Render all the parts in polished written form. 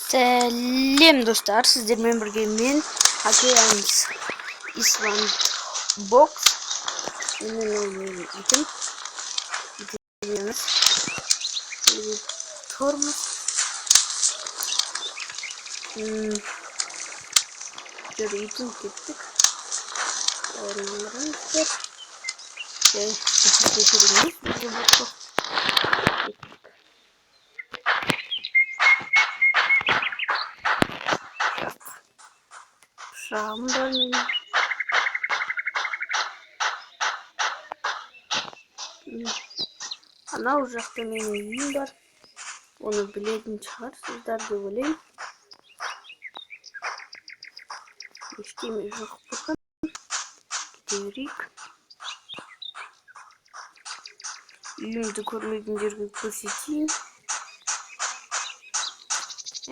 Сәлем достар, сіздермен бірге мен Акеянс Исван Бокс. Менің итім тұрмыз. Жөрі итім кеттік. Орынларымыз бар. Шағым бар менің. Анау жақта менің үйім бар. Оны білетін шығарсыздар деп ойлаймын. Ештеме жоқ болған. Кете берейік. Үйімді көрмегендерге көрсетейін.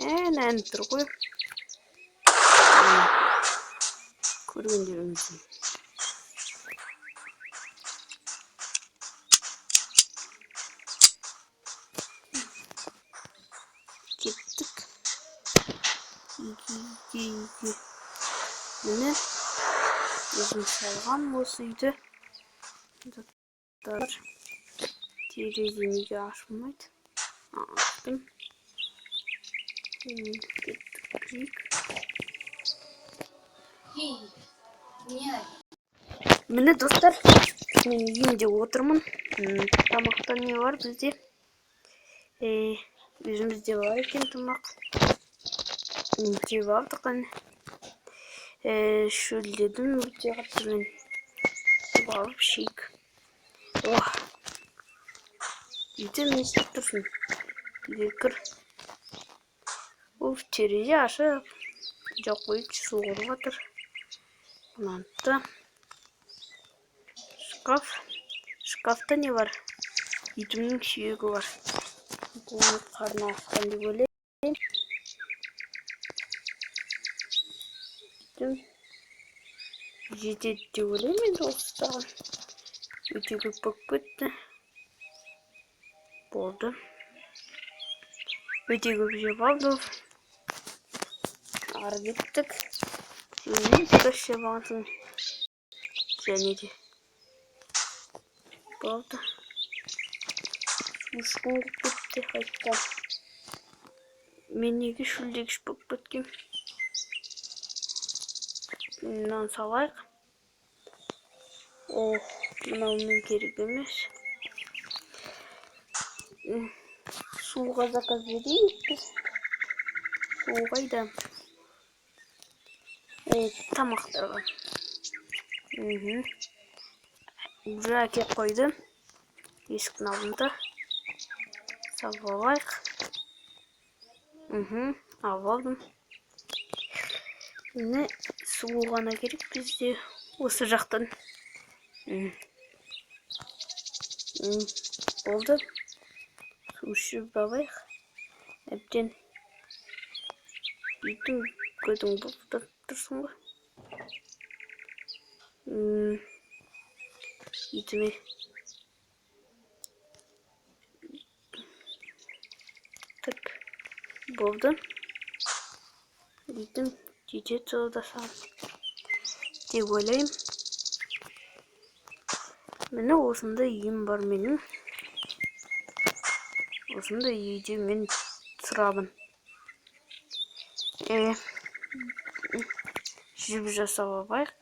Ән тұр ғой. Көргендеріңіздің. Кеттік. Міне өзім салған осы үйді. Терезе неге ашылмайды? Аштым. Кеттік. Міне достар, мен үйімде отырмын. Тамақта не бар бізде? Өзімізде бар екен тамақ. Жеп алдық қане. Шөлдедім өте қатты мен. Алып ішейік. Үйде не істеп тұрсың? Үйге кір. Терезе ашық. Жоқ қойып су құрып жатыр. Мынанта. Шкаф. Шкафта не бар? Итімнің сүйегі бар. Итімнің қарны ашқан деп ойлаймын. Итім жетеді деп ойлаймын енді осыдан. Өте көп болып кетті. Болды. Өте көп жеп алды. Ары кеттік. Өз жеп алатын. Және де болды. Ұшқын кетті қайттан. Мен неге шөлдегіш болып кеткем? Мынаны салайық. Мынаумен керек емес. Суға заказ берейік біз. Су қайда? Тамақтарға. Уже әкеп қойды. Есіктің алдында. Салып алайық. Алып алдым. Міне су ғана керек бізде осы жақтан. Болды. Су ішіп алайық. Әбден итім көдің бұлтып тұрсың ба? Итіме так болды. Итім жетеді сода салып деп ойлаймын. Міне осындай үйім бар менің. Осындай үйде мен тұрамын. Жіп жасап алайық.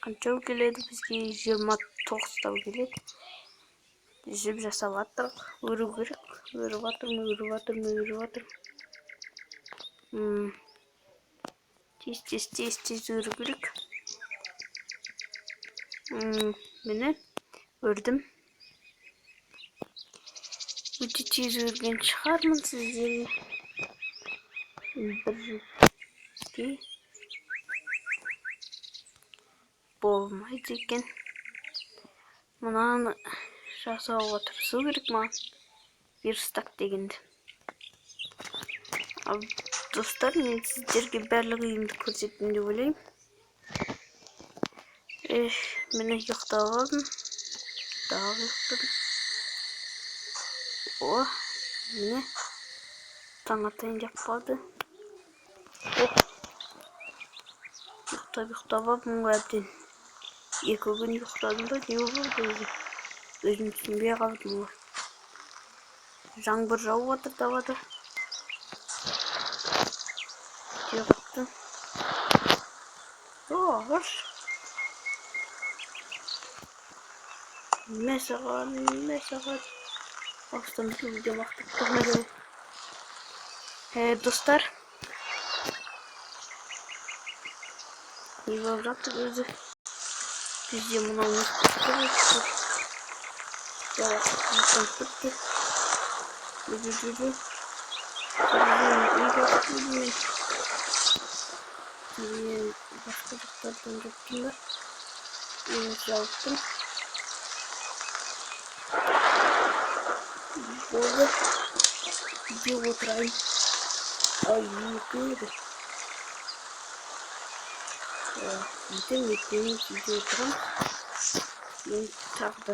Қанша келеді бізге? 29 келеді. Жіп жасап аттық. Өру керек. Өріп атыр. Тез өру керек. Міне өрдім. Өте тез өрген шығармын сіздерге. Бір жіпке болмайды екен. Мұнаны жасауға тырысу керек маған. Верстак дегенді. Ал достар, мен сіздерге барлық үйімді көрсеттім деп ойлаймын. Мені ұйықтап алдым. Дағы ұйықтадым. Міне таң атайын деп қалды. Ұйықтап алыппын әбден. 2 күн ұйықтадым ба, не болды өзі? Өзім түсінбей қалдым ғой. Жаңбыр жауып жатыр далада. Жоқты. Хош. Не саған. Астан бір видео бақтып тұрмайды. Достар. Не болып жатыр өзі? Бізде мұнау не істеп бітті. Жүр. Мен басқа жақтардан жаттым да. Жалықтым. Болды. Үйде отырайын. Ай, еді. Үйде отырам. Мен тағы да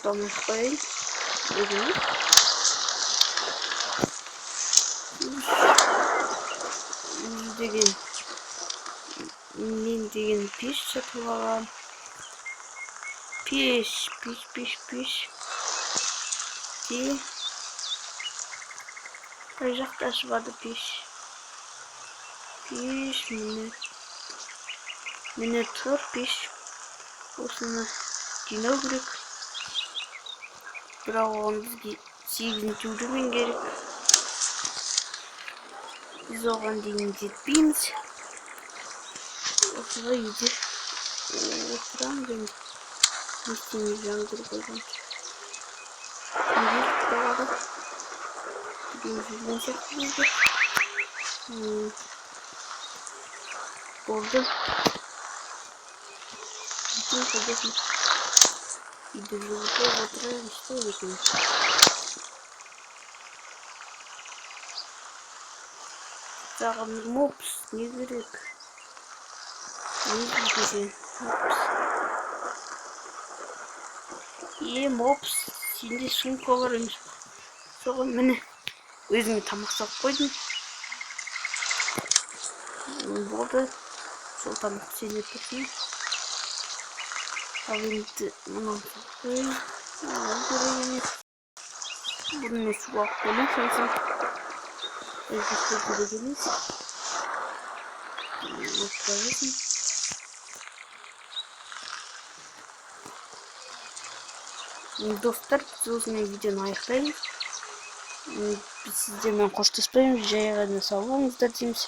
дамыз қойайын. Мен деген пеш сатып алам. Пеш. Қай жақта ашылады пеш? Міне тұр пеш. Осыны жинау керек. Бірақ оған бізге 8-ші уровень керек. Біз оған дейін жетпейміз. Осылай үйде отырам енді. Естеме жаңбыр қойған. Далада жүрген сияқты болды. Болды. Bütün kocasını idolüzde oturan işte öyle. Саған мопс не керек? Не дегенде? Мопс, сенде сумка бар емес. Соған міне өзіме тамақ салып қойдым. Болды. Сол тамақ сене тұрсын. Ал енді мұнан қойын. Бұны не суақ қойын салсам. Өзі көзінде келес. Отырайын. Достар, біз осымен видеоны аяқтаймыз. Біз сіздермен қоштаспаймыз, жай ғана сау болыңыздар дейміз.